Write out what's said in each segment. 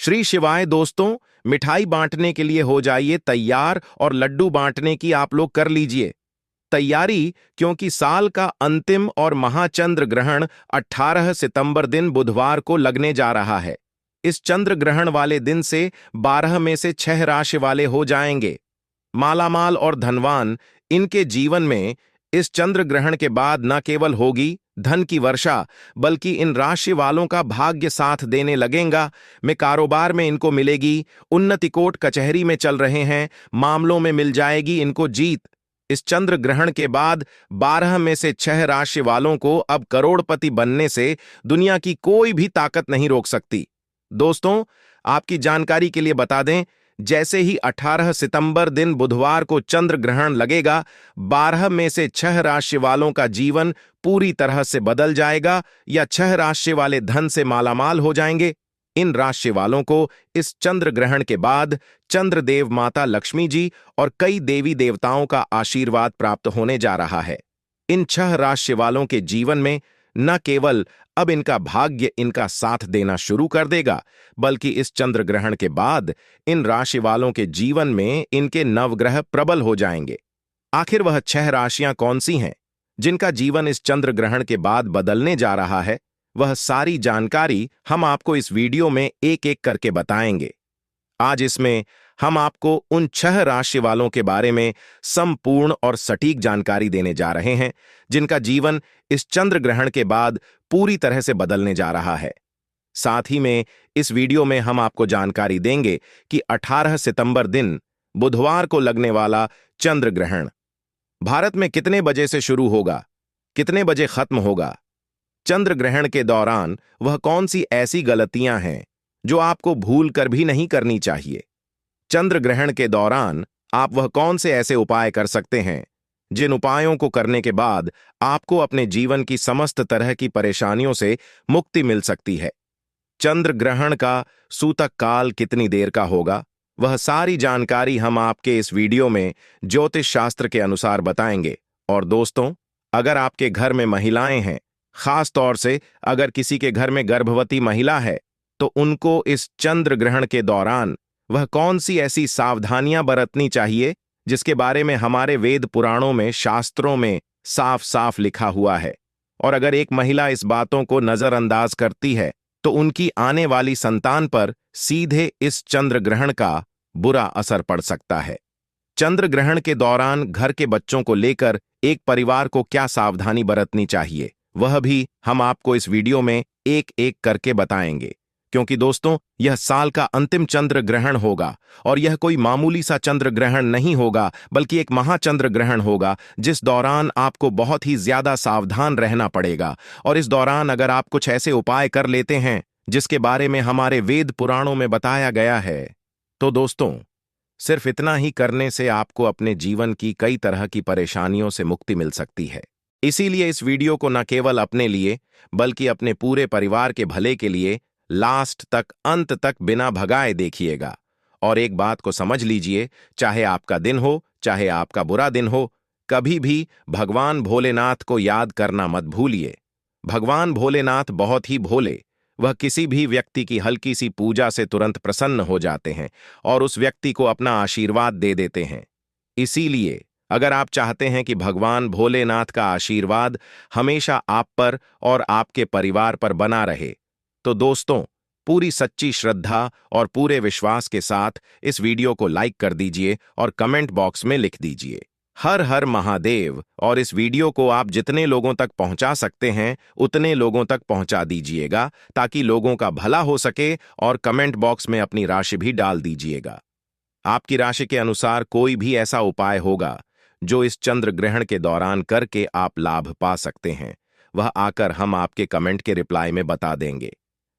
श्री शिवाय दोस्तों, मिठाई बांटने के लिए हो जाइए तैयार और लड्डू बांटने की आप लोग कर लीजिए तैयारी, क्योंकि साल का अंतिम और महाचंद्र ग्रहण 18 सितंबर दिन बुधवार को लगने जा रहा है। इस चंद्र ग्रहण वाले दिन से 12 में से 6 राशि वाले हो जाएंगे मालामाल और धनवान। इनके जीवन में इस चंद्र ग्रहण के बाद न केवल होगी धन की वर्षा, बल्कि इन राशि वालों का भाग्य साथ देने लगेगा। में कारोबार में इनको मिलेगी उन्नति, कोर्ट कचहरी में चल रहे हैं मामलों में मिल जाएगी इनको जीत। इस चंद्र ग्रहण के बाद 12 में से 6 राशि वालों को अब करोड़पति बनने से दुनिया की कोई भी ताकत नहीं रोक सकती। दोस्तों, आपकी जानकारी के लिए बता दें, जैसे ही 18 सितंबर दिन बुधवार को चंद्र ग्रहण लगेगा, 12 में से 6 राशि वालों का जीवन पूरी तरह से बदल जाएगा या 6 राशि वाले धन से मालामाल हो जाएंगे। इन राशि वालों को इस चंद्र ग्रहण के बाद चंद्रदेव माता लक्ष्मी जी और कई देवी देवताओं का आशीर्वाद प्राप्त होने जा रहा है। इन 6 राशि वालों के जीवन में न केवल अब इनका भाग्य इनका साथ देना शुरू कर देगा, बल्कि इस चंद्र ग्रहण के बाद इन राशि वालों के जीवन में इनके नवग्रह प्रबल हो जाएंगे। आखिर वह 6 राशियां कौन सी हैं जिनका जीवन इस चंद्र ग्रहण के बाद बदलने जा रहा है? वह सारी जानकारी हम आपको इस वीडियो में एक एक करके बताएंगे। आज इसमें हम आपको उन 6 राशि वालों के बारे में संपूर्ण और सटीक जानकारी देने जा रहे हैं जिनका जीवन इस चंद्र ग्रहण के बाद पूरी तरह से बदलने जा रहा है। साथ ही में इस वीडियो में हम आपको जानकारी देंगे कि 18 सितंबर दिन बुधवार को लगने वाला चंद्र ग्रहण भारत में कितने बजे से शुरू होगा, कितने बजे खत्म होगा। चंद्र ग्रहण के दौरान वह कौन सी ऐसी गलतियां हैं जो आपको भूल कर भी नहीं करनी चाहिए। चंद्र ग्रहण के दौरान आप वह कौन से ऐसे उपाय कर सकते हैं जिन उपायों को करने के बाद आपको अपने जीवन की समस्त तरह की परेशानियों से मुक्ति मिल सकती है। चंद्र ग्रहण का सूतक काल कितनी देर का होगा, वह सारी जानकारी हम आपके इस वीडियो में ज्योतिष शास्त्र के अनुसार बताएंगे। और दोस्तों, अगर आपके घर में महिलाएं हैं, खास तौर से अगर किसी के घर में गर्भवती महिला है, तो उनको इस चंद्र ग्रहण के दौरान वह कौन सी ऐसी सावधानियां बरतनी चाहिए जिसके बारे में हमारे वेद पुराणों में, शास्त्रों में साफ साफ लिखा हुआ है। और अगर एक महिला इस बातों को नजरअंदाज करती है तो उनकी आने वाली संतान पर सीधे इस चंद्र ग्रहण का बुरा असर पड़ सकता है। चंद्र ग्रहण के दौरान घर के बच्चों को लेकर एक परिवार को क्या सावधानी बरतनी चाहिए, वह भी हम आपको इस वीडियो में एक एक करके बताएंगे। क्योंकि दोस्तों, यह साल का अंतिम चंद्र ग्रहण होगा और यह कोई मामूली सा चंद्र ग्रहण नहीं होगा, बल्कि एक महाचंद्र ग्रहण होगा जिस दौरान आपको बहुत ही ज्यादा सावधान रहना पड़ेगा। और इस दौरान अगर आप कुछ ऐसे उपाय कर लेते हैं जिसके बारे में हमारे वेद पुराणों में बताया गया है, तो दोस्तों, सिर्फ इतना ही करने से आपको अपने जीवन की कई तरह की परेशानियों से मुक्ति मिल सकती है। इसीलिए इस वीडियो को न केवल अपने लिए बल्कि अपने पूरे परिवार के भले के लिए लास्ट तक, अंत तक बिना भगाए देखिएगा। और एक बात को समझ लीजिए, चाहे आपका दिन हो चाहे आपका बुरा दिन हो, कभी भी भगवान भोलेनाथ को याद करना मत भूलिए। भगवान भोलेनाथ बहुत ही भोले, वह किसी भी व्यक्ति की हल्की सी पूजा से तुरंत प्रसन्न हो जाते हैं और उस व्यक्ति को अपना आशीर्वाद दे देते हैं। इसीलिए अगर आप चाहते हैं कि भगवान भोलेनाथ का आशीर्वाद हमेशा आप पर और आपके परिवार पर बना रहे, तो दोस्तों, पूरी सच्ची श्रद्धा और पूरे विश्वास के साथ इस वीडियो को लाइक कर दीजिए और कमेंट बॉक्स में लिख दीजिए हर हर महादेव। और इस वीडियो को आप जितने लोगों तक पहुंचा सकते हैं उतने लोगों तक पहुंचा दीजिएगा ताकि लोगों का भला हो सके। और कमेंट बॉक्स में अपनी राशि भी डाल दीजिएगा। आपकी राशि के अनुसार कोई भी ऐसा उपाय होगा जो इस चंद्र ग्रहण के दौरान करके आप लाभ पा सकते हैं, वह आकर हम आपके कमेंट के रिप्लाई में बता देंगे।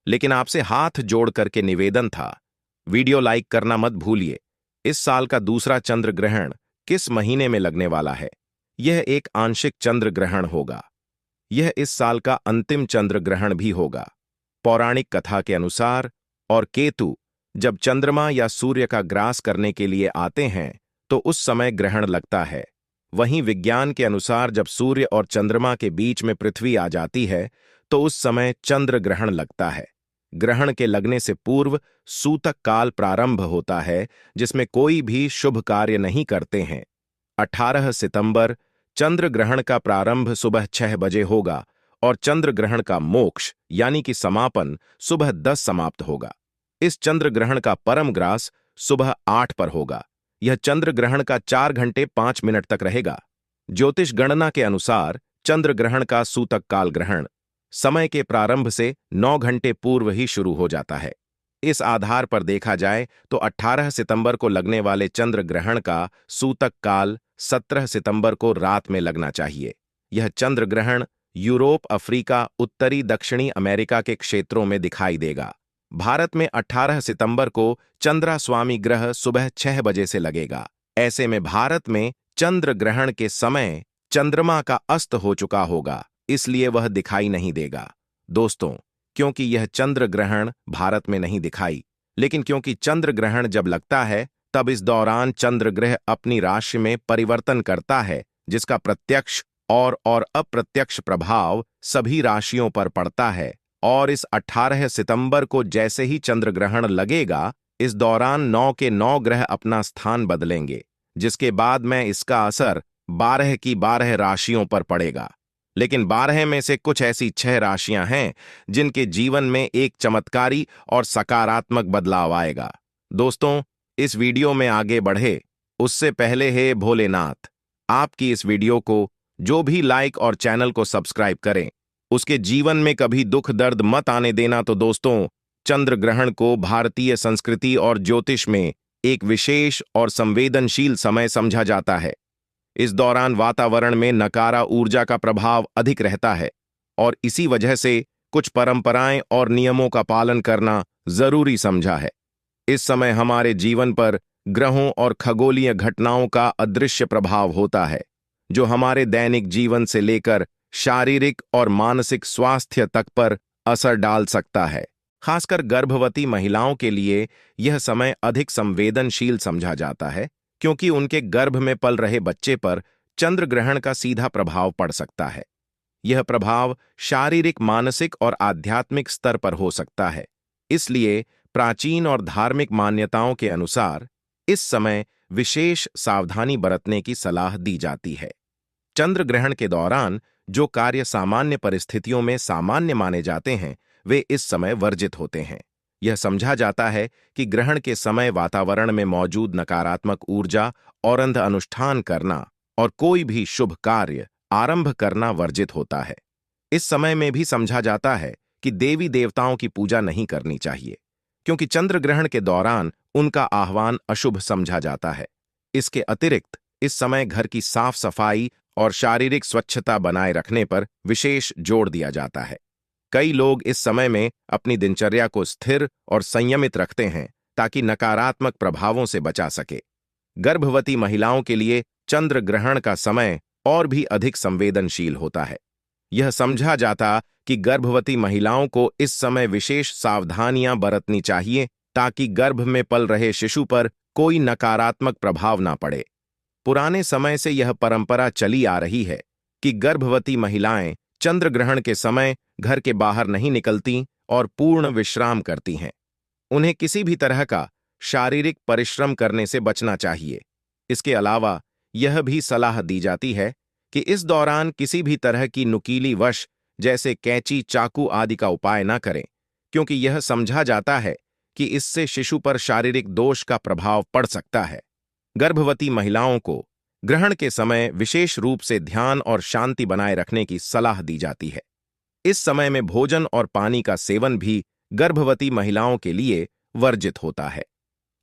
लेकिन आपसे हाथ जोड़ करके निवेदन था, वीडियो लाइक करना मत भूलिए। इस साल का दूसरा चंद्र ग्रहण किस महीने में लगने वाला है? यह एक आंशिक चंद्र ग्रहण होगा। यह इस साल का अंतिम चंद्र ग्रहण भी होगा। पौराणिक कथा के अनुसार और केतु जब चंद्रमा या सूर्य का ग्रास करने के लिए आते हैं तो उस समय ग्रहण लगता है। वहीं विज्ञान के अनुसार जब सूर्य और चंद्रमा के बीच में पृथ्वी आ जाती है तो उस समय चंद्र ग्रहण लगता है। ग्रहण के लगने से पूर्व सूतक काल प्रारंभ होता है, जिसमें कोई भी शुभ कार्य नहीं करते हैं। 18 सितंबर चंद्र ग्रहण का प्रारंभ सुबह 6 बजे होगा और चंद्र ग्रहण का मोक्ष यानी कि समापन सुबह 10 समाप्त होगा। इस चंद्र ग्रहण का परम ग्रास सुबह 8 पर होगा। यह चंद्र ग्रहण का 4 घंटे 5 मिनट तक रहेगा। ज्योतिष गणना के अनुसार चंद्र ग्रहण का सूतक काल ग्रहण समय के प्रारंभ से 9 घंटे पूर्व ही शुरू हो जाता है। इस आधार पर देखा जाए तो 18 सितंबर को लगने वाले चंद्र ग्रहण का सूतक काल 17 सितंबर को रात में लगना चाहिए। यह चंद्र ग्रहण यूरोप, अफ्रीका, उत्तरी दक्षिणी अमेरिका के क्षेत्रों में दिखाई देगा। भारत में 18 सितंबर को चंद्रास्वामी ग्रह सुबह 6 बजे से लगेगा। ऐसे में भारत में चंद्र ग्रहण के समय चंद्रमा का अस्त हो चुका होगा, इसलिए वह दिखाई नहीं देगा। दोस्तों, क्योंकि यह चंद्र ग्रहण भारत में नहीं दिखाई, लेकिन क्योंकि चंद्र ग्रहण जब लगता है तब इस दौरान चंद्र ग्रह अपनी राशि में परिवर्तन करता है, जिसका प्रत्यक्ष और अप्रत्यक्ष प्रभाव सभी राशियों पर पड़ता है। और इस 18 सितंबर को जैसे ही चंद्र ग्रहण लगेगा, इस दौरान 9 के 9 ग्रह अपना स्थान बदलेंगे, जिसके बाद में इसका असर 12 की 12 राशियों पर पड़ेगा। लेकिन 12 में से कुछ ऐसी 6 राशियां हैं जिनके जीवन में एक चमत्कारी और सकारात्मक बदलाव आएगा। दोस्तों, इस वीडियो में आगे बढ़े उससे पहले हे भोलेनाथ, आपकी इस वीडियो को जो भी लाइक और चैनल को सब्सक्राइब करें, उसके जीवन में कभी दुख दर्द मत आने देना। तो दोस्तों, चंद्र ग्रहण को भारतीय संस्कृति और ज्योतिष में एक विशेष और संवेदनशील समय समझा जाता है। इस दौरान वातावरण में नकारा ऊर्जा का प्रभाव अधिक रहता है और इसी वजह से कुछ परंपराएं और नियमों का पालन करना जरूरी समझा है। इस समय हमारे जीवन पर ग्रहों और खगोलीय घटनाओं का अदृश्य प्रभाव होता है, जो हमारे दैनिक जीवन से लेकर शारीरिक और मानसिक स्वास्थ्य तक पर असर डाल सकता है। खासकर गर्भवती महिलाओं के लिए यह समय अधिक संवेदनशील समझा जाता है, क्योंकि उनके गर्भ में पल रहे बच्चे पर चंद्र ग्रहण का सीधा प्रभाव पड़ सकता है। यह प्रभाव शारीरिक, मानसिक और आध्यात्मिक स्तर पर हो सकता है। इसलिए प्राचीन और धार्मिक मान्यताओं के अनुसार इस समय विशेष सावधानी बरतने की सलाह दी जाती है। चंद्र ग्रहण के दौरान जो कार्य सामान्य परिस्थितियों में सामान्य माने जाते हैं, वे इस समय वर्जित होते हैं। यह समझा जाता है कि ग्रहण के समय वातावरण में मौजूद नकारात्मक ऊर्जा और अंध अनुष्ठान करना और कोई भी शुभ कार्य आरंभ करना वर्जित होता है। इस समय में भी समझा जाता है कि देवी देवताओं की पूजा नहीं करनी चाहिए, क्योंकि चंद्र ग्रहण के दौरान उनका आह्वान अशुभ समझा जाता है। इसके अतिरिक्त इस समय घर की साफ सफाई और शारीरिक स्वच्छता बनाए रखने पर विशेष जोर दिया जाता है। कई लोग इस समय में अपनी दिनचर्या को स्थिर और संयमित रखते हैं ताकि नकारात्मक प्रभावों से बचा सके। गर्भवती महिलाओं के लिए चंद्र ग्रहण का समय और भी अधिक संवेदनशील होता है। यह समझा जाता कि गर्भवती महिलाओं को इस समय विशेष सावधानियां बरतनी चाहिए ताकि गर्भ में पल रहे शिशु पर कोई नकारात्मक प्रभाव ना पड़े। पुराने समय से यह परंपरा चली आ रही है कि गर्भवती महिलाएं चंद्र ग्रहण के समय घर के बाहर नहीं निकलती और पूर्ण विश्राम करती हैं। उन्हें किसी भी तरह का शारीरिक परिश्रम करने से बचना चाहिए। इसके अलावा यह भी सलाह दी जाती है कि इस दौरान किसी भी तरह की नुकीली वश जैसे कैंची, चाकू आदि का उपाय न करें, क्योंकि यह समझा जाता है कि इससे शिशु पर शारीरिक दोष का प्रभाव पड़ सकता है। गर्भवती महिलाओं को ग्रहण के समय विशेष रूप से ध्यान और शांति बनाए रखने की सलाह दी जाती है। इस समय में भोजन और पानी का सेवन भी गर्भवती महिलाओं के लिए वर्जित होता है।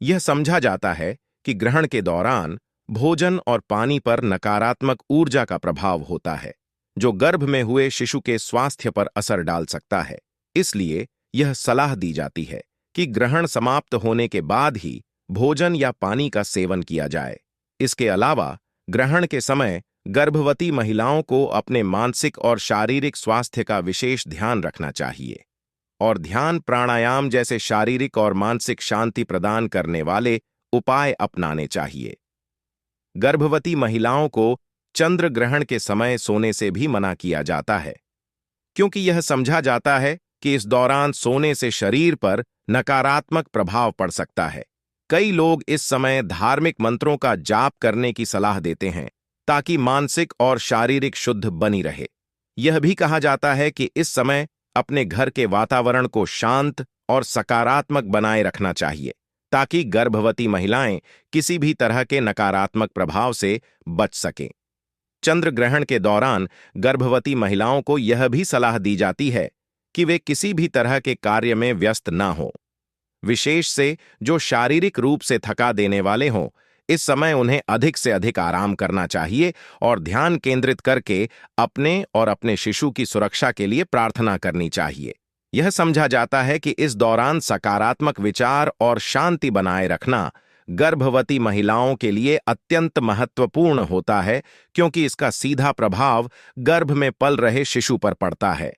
यह समझा जाता है कि ग्रहण के दौरान भोजन और पानी पर नकारात्मक ऊर्जा का प्रभाव होता है, जो गर्भ में हुए शिशु के स्वास्थ्य पर असर डाल सकता है। इसलिए यह सलाह दी जाती है कि ग्रहण समाप्त होने के बाद ही भोजन या पानी का सेवन किया जाए। इसके अलावा ग्रहण के समय गर्भवती महिलाओं को अपने मानसिक और शारीरिक स्वास्थ्य का विशेष ध्यान रखना चाहिए और ध्यान, प्राणायाम जैसे शारीरिक और मानसिक शांति प्रदान करने वाले उपाय अपनाने चाहिए। गर्भवती महिलाओं को चंद्र ग्रहण के समय सोने से भी मना किया जाता है, क्योंकि यह समझा जाता है कि इस दौरान सोने से शरीर पर नकारात्मक प्रभाव पड़ सकता है। कई लोग इस समय धार्मिक मंत्रों का जाप करने की सलाह देते हैं ताकि मानसिक और शारीरिक शुद्ध बनी रहे। यह भी कहा जाता है कि इस समय अपने घर के वातावरण को शांत और सकारात्मक बनाए रखना चाहिए ताकि गर्भवती महिलाएं किसी भी तरह के नकारात्मक प्रभाव से बच सकें। चंद्र ग्रहण के दौरान गर्भवती महिलाओं को यह भी सलाह दी जाती है कि वे किसी भी तरह के कार्य में व्यस्त ना हों, विशेष से जो शारीरिक रूप से थका देने वाले हों। इस समय उन्हें अधिक से अधिक आराम करना चाहिए और ध्यान केंद्रित करके अपने और अपने शिशु की सुरक्षा के लिए प्रार्थना करनी चाहिए। यह समझा जाता है कि इस दौरान सकारात्मक विचार और शांति बनाए रखना गर्भवती महिलाओं के लिए अत्यंत महत्वपूर्ण होता है, क्योंकि इसका सीधा प्रभाव गर्भ में पल रहे शिशु पर पड़ता है।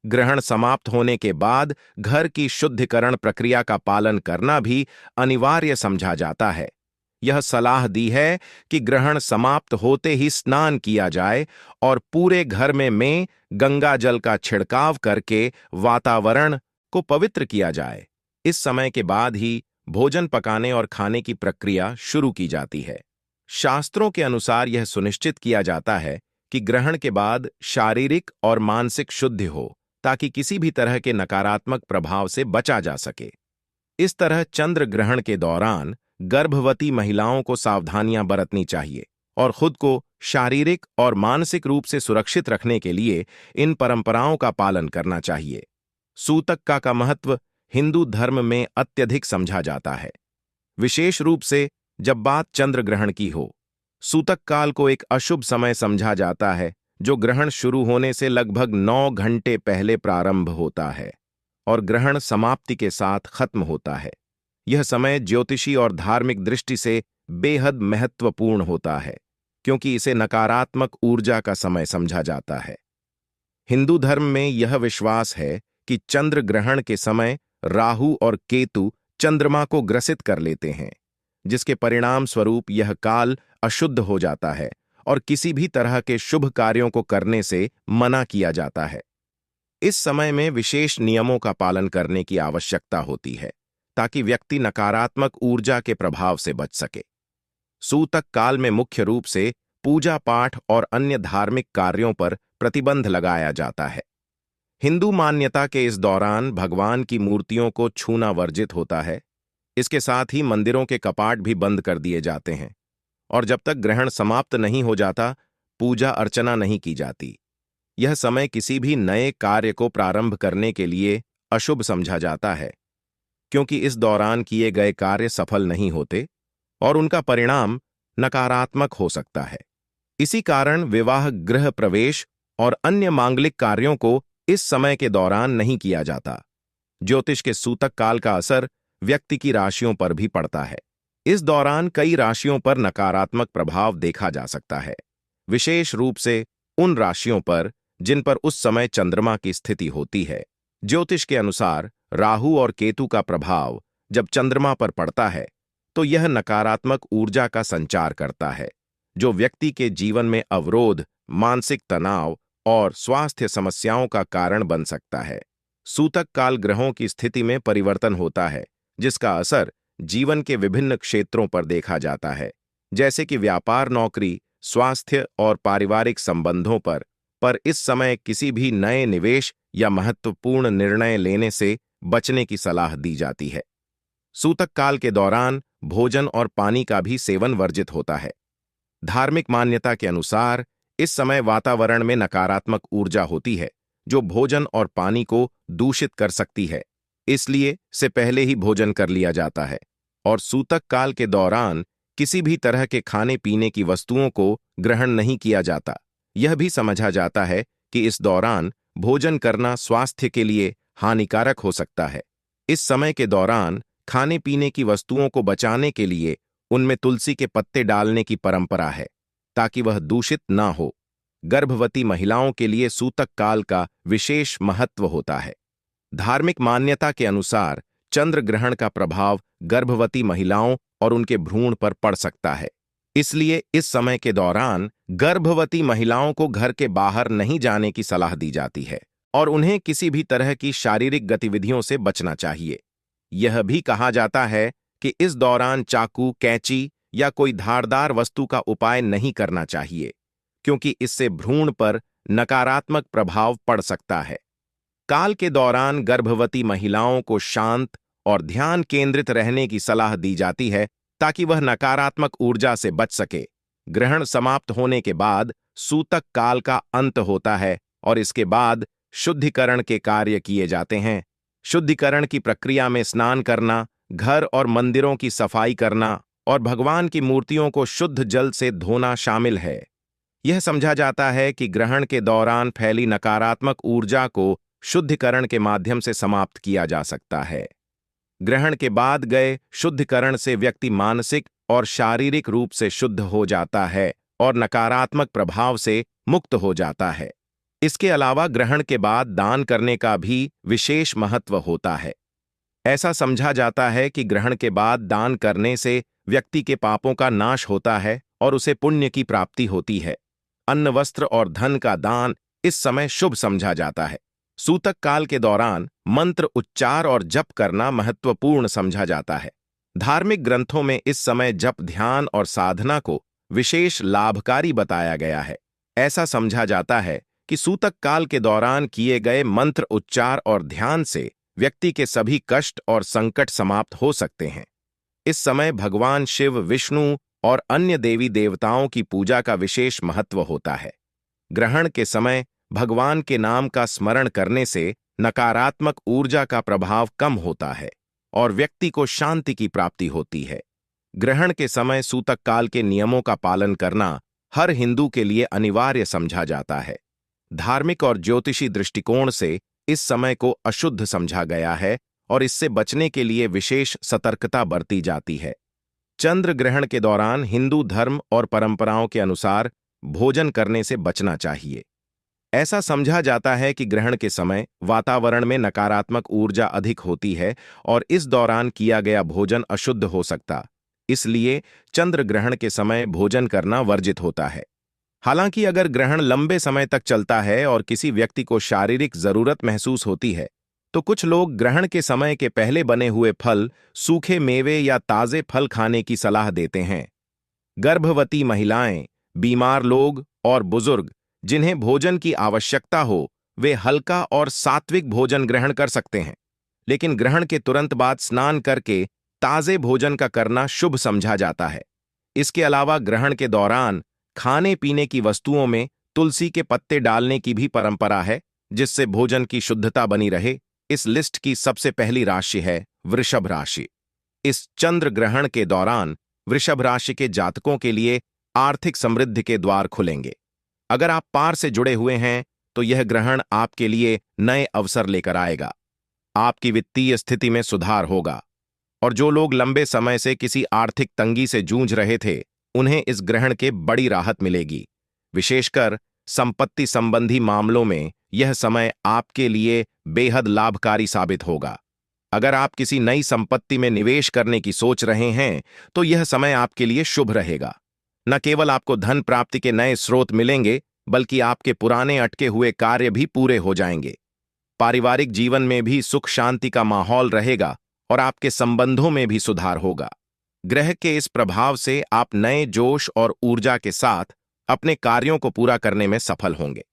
ग्रहण समाप्त होने के बाद घर की शुद्धिकरण प्रक्रिया का पालन करना भी अनिवार्य समझा जाता है। यह सलाह दी है कि ग्रहण समाप्त होते ही स्नान किया जाए और पूरे घर में गंगा जल का छिड़काव करके वातावरण को पवित्र किया जाए। इस समय के बाद ही भोजन पकाने और खाने की प्रक्रिया शुरू की जाती है। शास्त्रों के अनुसार यह सुनिश्चित किया जाता है कि ग्रहण के बाद शारीरिक और मानसिक शुद्धि हो, ताकि किसी भी तरह के नकारात्मक प्रभाव से बचा जा सके। इस तरह चंद्र ग्रहण के दौरान गर्भवती महिलाओं को सावधानियां बरतनी चाहिए और खुद को शारीरिक और मानसिक रूप से सुरक्षित रखने के लिए इन परंपराओं का पालन करना चाहिए। सूतक का महत्व हिंदू धर्म में अत्यधिक समझा जाता है, विशेष रूप से जब बात चंद्र ग्रहण की हो। सूतक काल को एक अशुभ समय समझा जाता है, जो ग्रहण शुरू होने से लगभग 9 घंटे पहले प्रारंभ होता है और ग्रहण समाप्ति के साथ खत्म होता है। यह समय ज्योतिषी और धार्मिक दृष्टि से बेहद महत्वपूर्ण होता है, क्योंकि इसे नकारात्मक ऊर्जा का समय समझा जाता है। हिंदू धर्म में यह विश्वास है कि चंद्र ग्रहण के समय राहु और केतु चंद्रमा को ग्रसित कर लेते हैं, जिसके परिणाम स्वरूप यह काल अशुद्ध हो जाता है और किसी भी तरह के शुभ कार्यों को करने से मना किया जाता है। इस समय में विशेष नियमों का पालन करने की आवश्यकता होती है ताकि व्यक्ति नकारात्मक ऊर्जा के प्रभाव से बच सके। सूतक काल में मुख्य रूप से पूजा पाठ और अन्य धार्मिक कार्यों पर प्रतिबंध लगाया जाता है। हिंदू मान्यता के इस दौरान भगवान की मूर्तियों को छूना वर्जित होता है। इसके साथ ही मंदिरों के कपाट भी बंद कर दिए जाते हैं और जब तक ग्रहण समाप्त नहीं हो जाता, पूजा अर्चना नहीं की जाती। यह समय किसी भी नए कार्य को प्रारंभ करने के लिए अशुभ समझा जाता है, क्योंकि इस दौरान किए गए कार्य सफल नहीं होते और उनका परिणाम नकारात्मक हो सकता है। इसी कारण विवाह, गृह प्रवेश और अन्य मांगलिक कार्यों को इस समय के दौरान नहीं किया जाता। ज्योतिष के सूतक काल का असर व्यक्ति की राशियों पर भी पड़ता है। इस दौरान कई राशियों पर नकारात्मक प्रभाव देखा जा सकता है, विशेष रूप से उन राशियों पर जिन पर उस समय चंद्रमा की स्थिति होती है। ज्योतिष के अनुसार राहु और केतु का प्रभाव जब चंद्रमा पर पड़ता है तो यह नकारात्मक ऊर्जा का संचार करता है, जो व्यक्ति के जीवन में अवरोध, मानसिक तनाव और स्वास्थ्य समस्याओं का कारण बन सकता है। सूतक काल ग्रहों की स्थिति में परिवर्तन होता है, जिसका असर जीवन के विभिन्न क्षेत्रों पर देखा जाता है, जैसे कि व्यापार, नौकरी, स्वास्थ्य और पारिवारिक संबंधों पर इस समय किसी भी नए निवेश या महत्वपूर्ण निर्णय लेने से बचने की सलाह दी जाती है। सूतक काल के दौरान भोजन और पानी का भी सेवन वर्जित होता है। धार्मिक मान्यता के अनुसार इस समय वातावरण में नकारात्मक ऊर्जा होती है, जो भोजन और पानी को दूषित कर सकती है। इसलिए से पहले ही भोजन कर लिया जाता है और सूतक काल के दौरान किसी भी तरह के खाने पीने की वस्तुओं को ग्रहण नहीं किया जाता। यह भी समझा जाता है कि इस दौरान भोजन करना स्वास्थ्य के लिए हानिकारक हो सकता है। इस समय के दौरान खाने पीने की वस्तुओं को बचाने के लिए उनमें तुलसी के पत्ते डालने की परंपरा है, ताकि वह दूषित ना हो। गर्भवती महिलाओं के लिए सूतक काल का विशेष महत्व होता है। धार्मिक मान्यता के अनुसार चंद्र ग्रहण का प्रभाव गर्भवती महिलाओं और उनके भ्रूण पर पड़ सकता है। इसलिए इस समय के दौरान गर्भवती महिलाओं को घर के बाहर नहीं जाने की सलाह दी जाती है और उन्हें किसी भी तरह की शारीरिक गतिविधियों से बचना चाहिए। यह भी कहा जाता है कि इस दौरान चाकू, कैंची या कोई धारदार वस्तु का उपाय नहीं करना चाहिए, क्योंकि इससे भ्रूण पर नकारात्मक प्रभाव पड़ सकता है। काल के दौरान गर्भवती महिलाओं को शांत और ध्यान केंद्रित रहने की सलाह दी जाती है ताकि वह नकारात्मक ऊर्जा से बच सके। ग्रहण समाप्त होने के बाद सूतक काल का अंत होता है और इसके बाद शुद्धिकरण के कार्य किए जाते हैं। शुद्धिकरण की प्रक्रिया में स्नान करना, घर और मंदिरों की सफाई करना और भगवान की मूर्तियों को शुद्ध जल से धोना शामिल है। यह समझा जाता है कि ग्रहण के दौरान फैली नकारात्मक ऊर्जा को शुद्धिकरण के माध्यम से समाप्त किया जा सकता है। ग्रहण के बाद गए शुद्धिकरण से व्यक्ति मानसिक और शारीरिक रूप से शुद्ध हो जाता है और नकारात्मक प्रभाव से मुक्त हो जाता है। इसके अलावा ग्रहण के बाद दान करने का भी विशेष महत्व होता है। ऐसा समझा जाता है कि ग्रहण के बाद दान करने से व्यक्ति के पापों का नाश होता है और उसे पुण्य की प्राप्ति होती है। अन्न, वस्त्र और धन का दान इस समय शुभ समझा जाता है। सूतक काल के दौरान मंत्र उच्चार और जप करना महत्वपूर्ण समझा जाता है। धार्मिक ग्रंथों में इस समय जप, ध्यान और साधना को विशेष लाभकारी बताया गया है। ऐसा समझा जाता है कि सूतक काल के दौरान किए गए मंत्र उच्चार और ध्यान से व्यक्ति के सभी कष्ट और संकट समाप्त हो सकते हैं। इस समय भगवान शिव, विष्णु और अन्य देवी देवताओं की पूजा का विशेष महत्व होता है। ग्रहण के समय भगवान के नाम का स्मरण करने से नकारात्मक ऊर्जा का प्रभाव कम होता है और व्यक्ति को शांति की प्राप्ति होती है। ग्रहण के समय सूतक काल के नियमों का पालन करना हर हिंदू के लिए अनिवार्य समझा जाता है। धार्मिक और ज्योतिषी दृष्टिकोण से इस समय को अशुद्ध समझा गया है और इससे बचने के लिए विशेष सतर्कता बरती जाती है। चंद्र ग्रहण के दौरान हिंदू धर्म और परंपराओं के अनुसार भोजन करने से बचना चाहिए। ऐसा समझा जाता है कि ग्रहण के समय वातावरण में नकारात्मक ऊर्जा अधिक होती है और इस दौरान किया गया भोजन अशुद्ध हो सकता, इसलिए चंद्र ग्रहण के समय भोजन करना वर्जित होता है। हालांकि अगर ग्रहण लंबे समय तक चलता है और किसी व्यक्ति को शारीरिक जरूरत महसूस होती है, तो कुछ लोग ग्रहण के समय के पहले बने हुए फल, सूखे मेवे या ताजे फल खाने की सलाह देते हैं। गर्भवती महिलाएं, बीमार लोग और बुजुर्ग जिन्हें भोजन की आवश्यकता हो, वे हल्का और सात्विक भोजन ग्रहण कर सकते हैं, लेकिन ग्रहण के तुरंत बाद स्नान करके ताजे भोजन का करना शुभ समझा जाता है। इसके अलावा ग्रहण के दौरान खाने पीने की वस्तुओं में तुलसी के पत्ते डालने की भी परंपरा है, जिससे भोजन की शुद्धता बनी रहे। इस लिस्ट की सबसे पहली राशि है वृषभ राशि। इस चंद्र ग्रहण के दौरान वृषभ राशि के जातकों के लिए आर्थिक समृद्धि के द्वार खुलेंगे। अगर आप पार से जुड़े हुए हैं तो यह ग्रहण आपके लिए नए अवसर लेकर आएगा। आपकी वित्तीय स्थिति में सुधार होगा और जो लोग लंबे समय से किसी आर्थिक तंगी से जूझ रहे थे, उन्हें इस ग्रहण के बड़ी राहत मिलेगी। विशेषकर संपत्ति संबंधी मामलों में यह समय आपके लिए बेहद लाभकारी साबित होगा। अगर आप किसी नई संपत्ति में निवेश करने की सोच रहे हैं तो यह समय आपके लिए शुभ रहेगा। न केवल आपको धन प्राप्ति के नए स्रोत मिलेंगे, बल्कि आपके पुराने अटके हुए कार्य भी पूरे हो जाएंगे। पारिवारिक जीवन में भी सुख शांति का माहौल रहेगा और आपके संबंधों में भी सुधार होगा। ग्रह के इस प्रभाव से आप नए जोश और ऊर्जा के साथ अपने कार्यों को पूरा करने में सफल होंगे।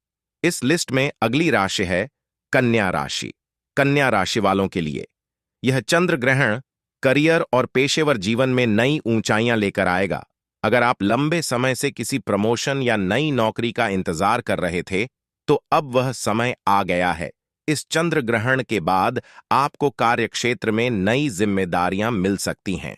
इस लिस्ट में अगली राशि है कन्या राशि। कन्या राशि वालों के लिए यह चंद्र ग्रहण करियर और पेशेवर जीवन में नई ऊंचाइयां लेकर आएगा। अगर आप लंबे समय से किसी प्रमोशन या नई नौकरी का इंतजार कर रहे थे, तो अब वह समय आ गया है। इस चंद्र ग्रहण के बाद आपको कार्यक्षेत्र में नई जिम्मेदारियां मिल सकती हैं।